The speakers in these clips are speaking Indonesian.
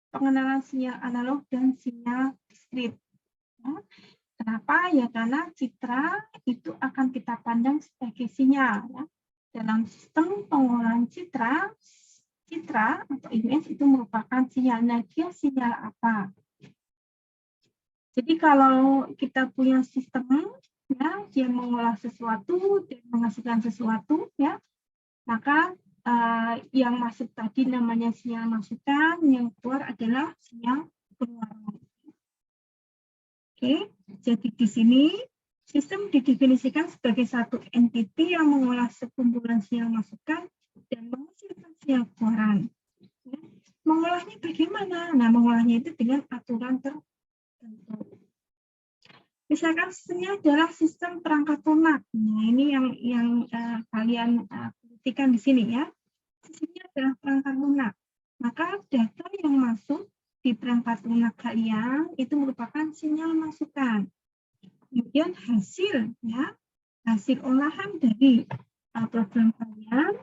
pengenalan sinyal analog dan sinyal diskrit. Ya. Kenapa? Ya karena citra itu akan kita pandang sebagai sinyal. Ya. Dalam sistem pengolahan citra atau image itu merupakan sinyal. Nah, dia sinyal apa? Jadi kalau kita punya sistem, ya, dia mengolah sesuatu dan menghasilkan sesuatu, ya, maka yang masuk tadi namanya sinyal masukan, yang keluar adalah sinyal keluaran. Oke, jadi di sini sistem didefinisikan sebagai satu entiti yang mengolah sekumpulan sinyal masukan dan menghasilkan sinyal keluaran. Ya. Mengolahnya bagaimana? Nah, mengolahnya itu dengan aturan tertentu. Misalkan sistemnya adalah sistem perangkat lunak. Nah, ini yang kalian perhatikan di sini ya. Sistemnya adalah perangkat lunak. Maka data yang masuk di perangkat lunak kalian itu merupakan sinyal masukan. Kemudian hasil olahan dari program kalian,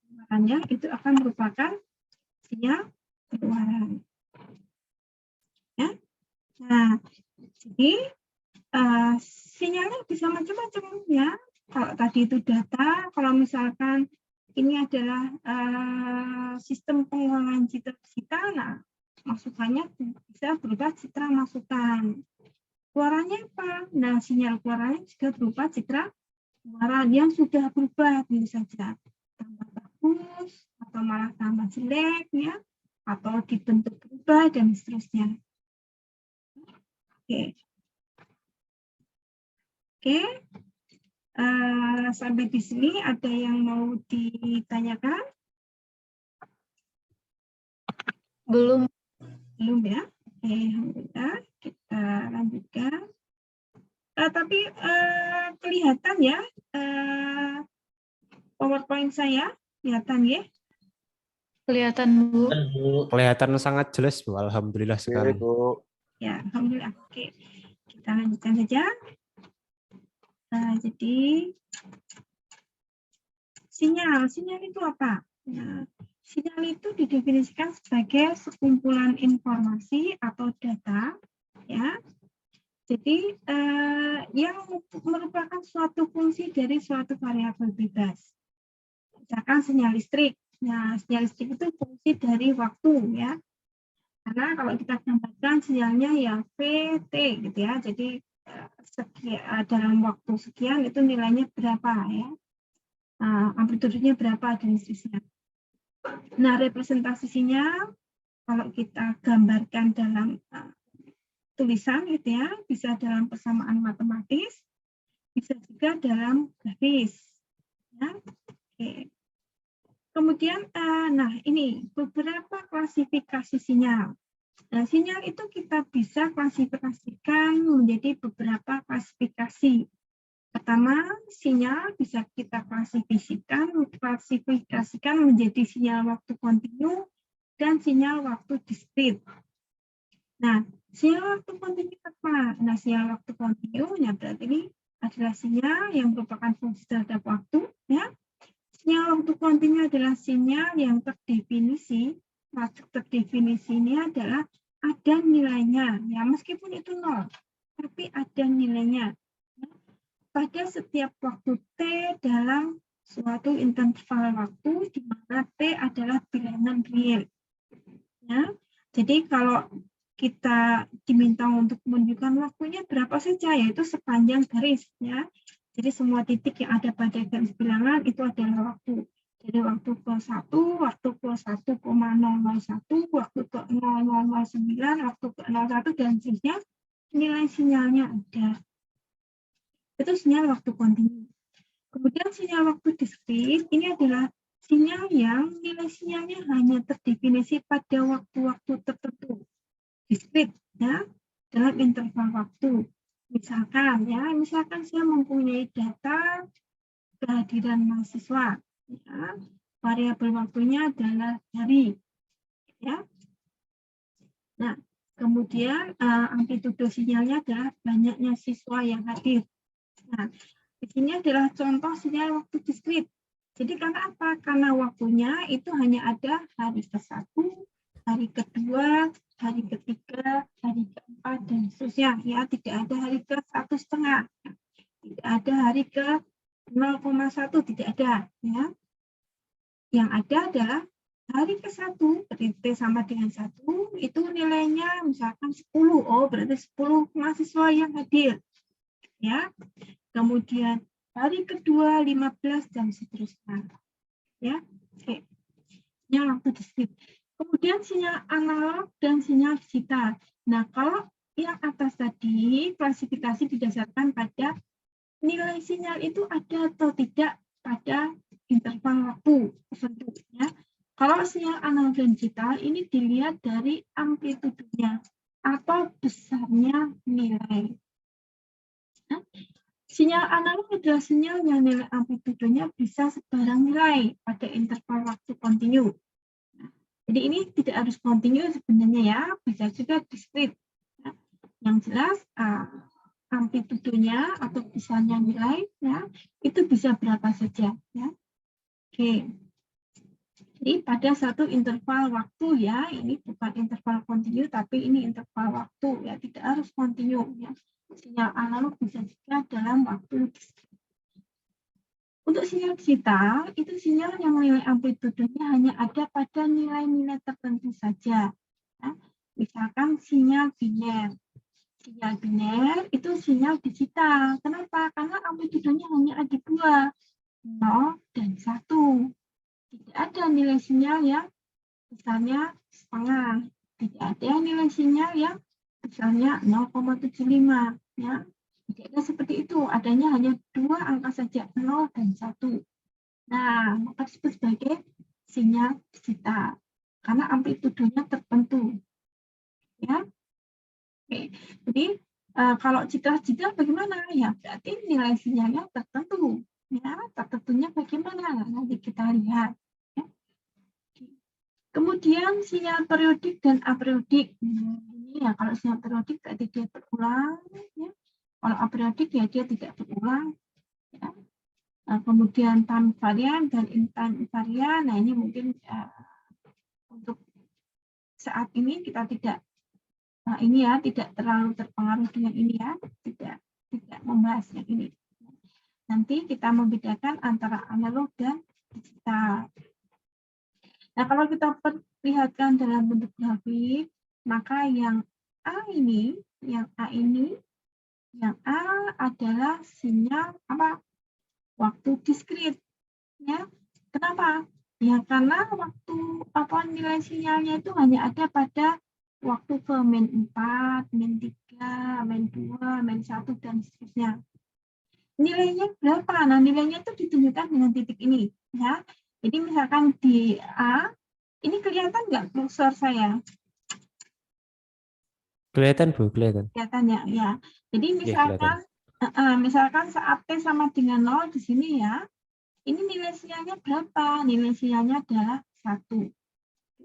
keluarannya itu akan merupakan sinyal keluaran. Ya. Nah, jadi sinyalnya bisa macam-macam ya. Kalau tadi itu data, kalau misalkan ini adalah sistem pengolahan citra, nah masukannya bisa berupa citra masukan. Keluarannya apa? Nah, sinyal keluarannya juga berupa citra keluaran yang sudah berubah, tentu saja tambah bagus atau malah tambah jelek ya, atau dibentuk berubah dan seterusnya. Oke. Oke, sampai di sini ada yang mau ditanyakan? Belum. Belum ya? Oke, alhamdulillah. Kita lanjutkan. Tapi kelihatan ya PowerPoint saya? Kelihatan ya? Kelihatan, Bu. Kelihatan sangat jelas, Bu. Alhamdulillah sekali. Ya, alhamdulillah. Oke, kita lanjutkan saja. Jadi sinyal itu apa? Nah, sinyal itu didefinisikan sebagai sekumpulan informasi atau data, ya. Jadi yang merupakan suatu fungsi dari suatu variabel bebas. Misalkan sinyal listrik. Nah, sinyal listrik itu fungsi dari waktu, ya. Karena kalau kita gambarkan sinyalnya ya VT gitu ya. Jadi dalam waktu sekian itu nilainya berapa ya. Amplitudenya berapa dan seterusnya. Nah, representasi sinyal kalau kita gambarkan dalam tulisan gitu ya, bisa dalam persamaan matematis, bisa juga dalam grafis. Ya. Oke. Kemudian, nah ini beberapa klasifikasi sinyal. Nah, sinyal itu kita bisa klasifikasikan menjadi beberapa klasifikasi. Pertama, sinyal bisa kita klasifikasikan menjadi sinyal waktu kontinu dan sinyal waktu diskrit. Nah, sinyal waktu kontinu apa? Nah, sinyal waktu kontinu, ya berarti ini adalah sinyal yang merupakan fungsi terhadap waktu. Ya. Sinyal waktu kontinu adalah sinyal yang terdefinisi. Maksud terdefinisi ini adalah ada nilainya, ya meskipun itu 0, tapi ada nilainya. Pada setiap waktu T dalam suatu interval waktu di mana T adalah bilangan real. Ya. Jadi kalau kita diminta untuk menunjukkan waktunya berapa saja, yaitu sepanjang garis. Ya. Jadi semua titik yang ada pada garis bilangan itu adalah waktu. Jadi waktu ke 1, waktu ke 1,001, waktu ke 0009, waktu ke 01, dan seterusnya, nilai sinyalnya ada. Itu sinyal waktu kontinu. Kemudian sinyal waktu diskrit, ini adalah sinyal yang nilai sinyalnya hanya terdefinisi pada waktu-waktu tertentu. Diskrit, ya, dalam interval waktu. Misalkan saya mempunyai data kehadiran mahasiswa. Ya, variabel waktunya adalah hari. Ya. Nah, kemudian amplitudo sinyalnya adalah banyaknya siswa yang hadir. Nah, di sini adalah contoh sinyal waktu diskrit. Jadi karena apa? Karena waktunya itu hanya ada hari ke-1, hari kedua, hari ketiga, hari keempat, dan seterusnya. Ya, tidak ada hari ke 1,5, tidak ada hari ke 0,1, tidak ada. Ya, yang ada adalah hari ke-1, berarti T sama dengan 1, itu nilainya misalkan 10. Oh, berarti 10 mahasiswa yang hadir. Ya, kemudian hari kedua 15 dan seterusnya. Ya, oke. Sinyal waktu diskrit. Kemudian sinyal analog dan sinyal digital. Nah, kalau yang atas tadi klasifikasi didasarkan pada nilai sinyal itu ada atau tidak pada interval waktu tertentu. Ya. Kalau sinyal analog dan digital ini dilihat dari amplitudenya atau besarnya nilai. Nah, sinyal analog adalah sinyal yang nilai amplitudenya bisa sebarang nilai pada interval waktu kontinu. Jadi ini tidak harus kontinu sebenarnya ya, bisa juga diskrit. Yang jelas amplitudenya atau besarnya nilai ya itu bisa berapa saja ya. Oke. Jadi pada satu interval waktu ya, ini bukan interval kontinu tapi ini interval waktu ya, tidak harus kontinu ya. Sinyal analog bisa juga dalam waktu diskrit. Untuk sinyal digital, itu sinyal yang nilai amplitudenya hanya ada pada nilai-nilai tertentu saja. Ya. Misalkan sinyal biner. Sinyal biner itu sinyal digital. Kenapa? Karena amplitudenya hanya ada 2, 0 dan 1. Tidak ada nilai sinyal yang misalnya setengah. Tidak ada nilai sinyal yang misalnya 0,75. Ya. Tidak seperti itu, adanya hanya 2 angka saja, 0 dan 1. Nah, maka disebut sebagai sinyal digital karena amplitudenya tertentu. Ya, oke. Jadi kalau digital bagaimana? Ya berarti nilai sinyalnya tertentu. Ya, tertentunya bagaimana? Nanti kita lihat. Ya. Kemudian sinyal periodik dan aperiodik. Ini ya kalau sinyal periodik berarti dia berulang. Ya. Kalau aperiodik ya dia tidak berulang. Ya. Kemudian time varian dan time invarian. Nah ini mungkin untuk saat ini kita tidak ini ya tidak terlalu terpengaruh dengan ini ya, tidak membahas yang ini. Nanti kita membedakan antara analog dan digital. Nah kalau kita perlihatkan dalam bentuk grafik, maka yang A ini, yang A adalah sinyal apa? Waktu diskrit. Ya, kenapa? Ya karena waktu nilai sinyalnya itu hanya ada pada waktu ke min 4, min 3, min 2, min 1 dan seterusnya. Nilainya berapa? Nah, nilainya itu ditunjukkan dengan titik ini, ya. Jadi misalkan di A, ini kelihatan nggak kursor saya? Kelihatan Bu, kelihatan. Kelihatan ya, ya. Jadi Ya, misalkan saat T sama dengan 0 di sini ya, ini nilai sinyalnya berapa? Nilai sinyalnya adalah 1.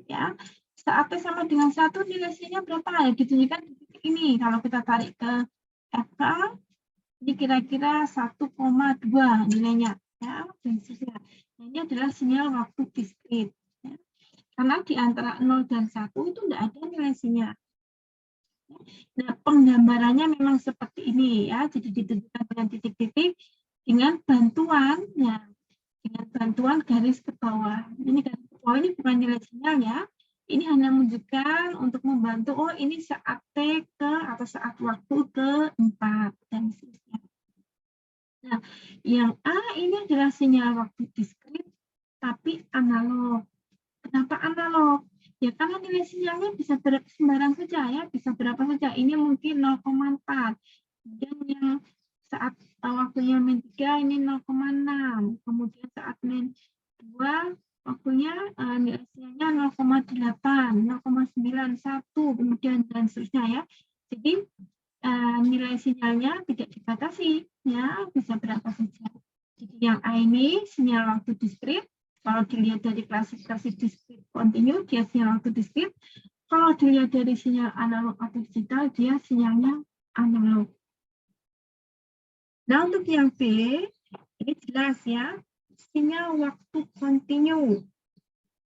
Ya. Saat T sama dengan 1, nilai sinyalnya berapa? Ya, ditunjukkan di titik ini. Kalau kita tarik ke FK, ini kira-kira 1,2 nilainya. Ya, nah, ini adalah sinyal waktu diskrit. Ya. Karena di antara 0 dan 1 itu tidak ada nilai sinyal. Nah, penggambarannya memang seperti ini ya. Jadi ditunjukkan dengan titik-titik dengan bantuan ya. Dengan bantuan garis ke bawah. Ini garis ke bawah ini bukan nilai sinyal ya. Ini hanya menunjukkan untuk membantu, oh ini saat T ke atau saat waktu ke-4 dan seterusnya. Nah, yang A ini adalah sinyal waktu diskrit tapi analog. Kenapa analog? Ya karena nilai sinyalnya bisa sembarang saja ya, bisa berapa saja. Ini mungkin 0,4. Dan yang saat waktunya min 3 ini 0,6. Kemudian saat min 2 waktunya nilai sinyalnya 0,8, 0,91, kemudian dan seterusnya ya. Jadi nilai sinyalnya tidak dibatasi ya, bisa berapa saja. Jadi yang A ini sinyal waktu diskrit. Kalau dilihat dari klasifikasi diskrit kontinu, dia sinyal waktu diskrit. Kalau dilihat dari sinyal analog atau digital, dia sinyalnya analog. Nah, untuk yang B, ini jelas ya, sinyal waktu kontinu.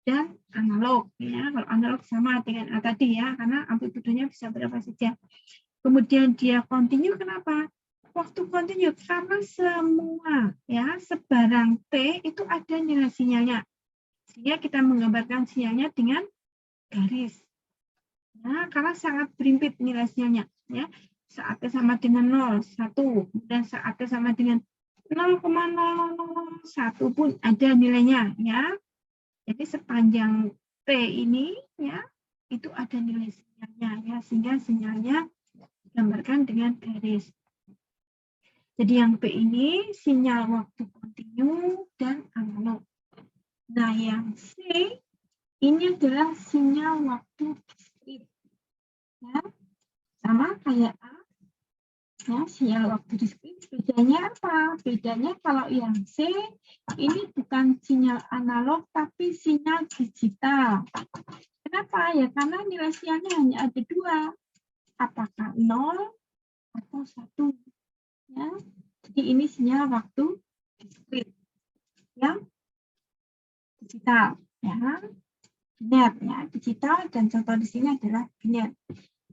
dan analog. Ya, kalau analog sama dengan A tadi ya, karena amplitudenya bisa berapa saja. Kemudian dia kontinu, kenapa? Waktu kontinu karena semua ya sebarang T itu ada nilai sinyalnya. Sehingga kita menggambarkan sinyalnya dengan garis. Ya, karena sangat berimpit nilai sinyalnya. Ya, saat T sama dengan 0, 1, dan saat T sama dengan 0,001 pun ada nilainya. Ya, jadi sepanjang T ini ya itu ada nilai sinyalnya ya, sehingga sinyalnya digambarkan dengan garis. Jadi yang P ini sinyal waktu kontinu dan analog. Nah, yang C ini adalah sinyal waktu diskrit. Ya, sama kayak A. Ya, sinyal waktu diskrit. Bedanya apa? Bedanya kalau yang C ini bukan sinyal analog tapi sinyal digital. Kenapa? Ya karena nilai sinyalnya hanya ada dua. Apakah 0 atau 1. Ya. Jadi ini sinyal waktu diskrit. Yang digital. Ya. Biner. Ya. Digital dan contoh di sini adalah biner.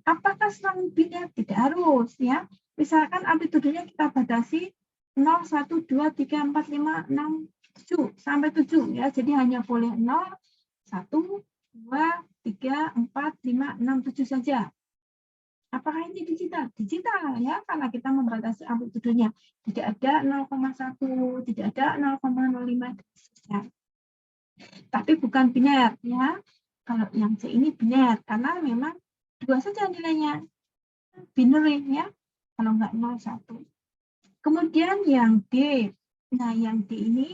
Apakah selalu biner? Tidak harus. Ya. Misalkan amplitudenya kita batasi 0, 1, 2, 3, 4, 5, 6, 7. Sampai 7. Ya. Jadi hanya boleh 0, 1, 2, 3, 4, 5, 6, 7 saja. Apakah ini digital? Digital ya, karena kita membatasi amplitudenya. Tidak ada 0,1, tidak ada 0,05. Tapi bukan biner ya. Kalau yang C ini biner, karena memang dua saja nilainya. Binary ya, kalau enggak 0, 1. Kemudian yang D. Nah, yang D ini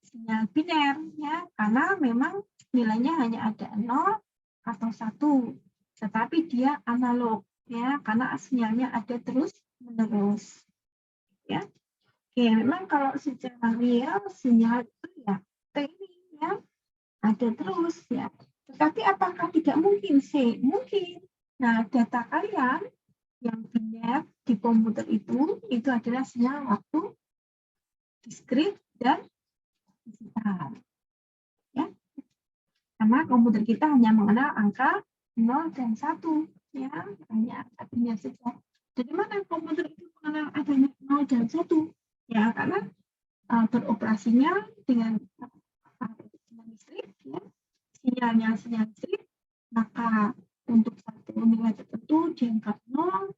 sinyal biner ya, karena memang nilainya hanya ada 0 atau 1. Tetapi dia analog. Ya, karena sinyalnya ada terus menerus. Ya, oke, memang kalau secara real sinyal itu ya T ini ya ada terus ya. Tetapi apakah tidak mungkin C? Mungkin. Nah, data kalian yang biner di komputer itu adalah sinyal waktu diskrit dan digital. Ya, karena komputer kita hanya mengenal angka 0 dan 1. Ya, hanya artinya saja. Dari mana komputer itu mengenal adanya 0 dan 1? Ya, karena beroperasinya dengan listrik, ya, sinyalnya sinyal listrik, maka untuk satu nilai tertentu dianggap 0,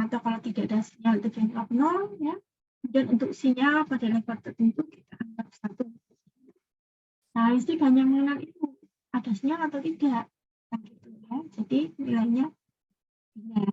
atau kalau tidak ada sinyal itu dianggap 0, ya. Dan untuk sinyal pada level tertentu kita anggap 1. Nah, listrik hanya mengenal itu, ada sinyal atau tidak. Nah, gitu ya. Jadi nilainya biner.